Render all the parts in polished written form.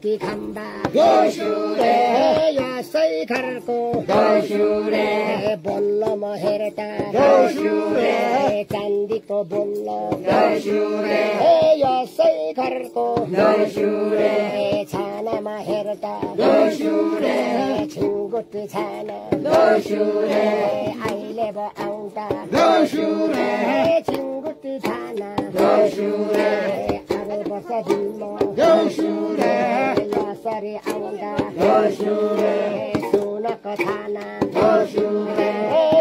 माथि खम्बा दोस्रोले यसै घरको दोस्रोले बोल्लोमा हेरटा दोस्रोले चान्दीको बोल्लो दोस्रोले यसै घरको दोस्रोले छानामा हेरटा दोस्रोले छिङ्गुटी छाना दोस्रोले अहिले ब आउँदा दोस्रोले छिङ्गुटी छाना दोस्रोले अरे बस दिनमा दोस्रोले यसरी आउँदा दोस्रोले सुनको छाना दोस्रोले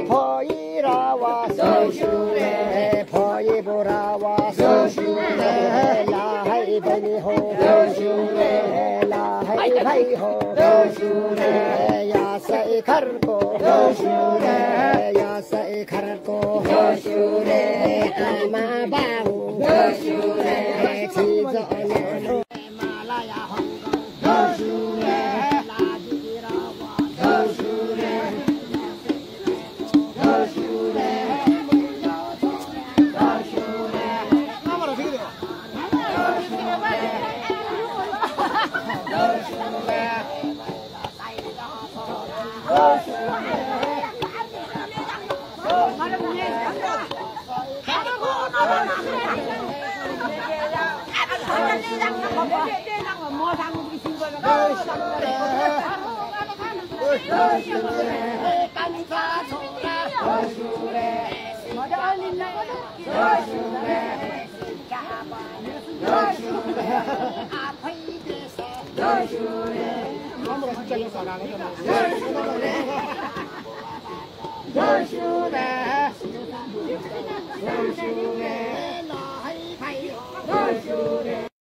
भइरवा दोस्रोले भइबोरावा दोस्रोले लाहै बहिनी हो दोस्रोले लाहै भाइ हो दोस्रोले यसै घरको दोस्रोले यसै घरको दोस्रोले आमा बाउ दोस्रोले छिजो न्यानो मालाया हङ्गौ दोस्रोले लाजिरवा दोस्रोले दोस्रोले दोस्रो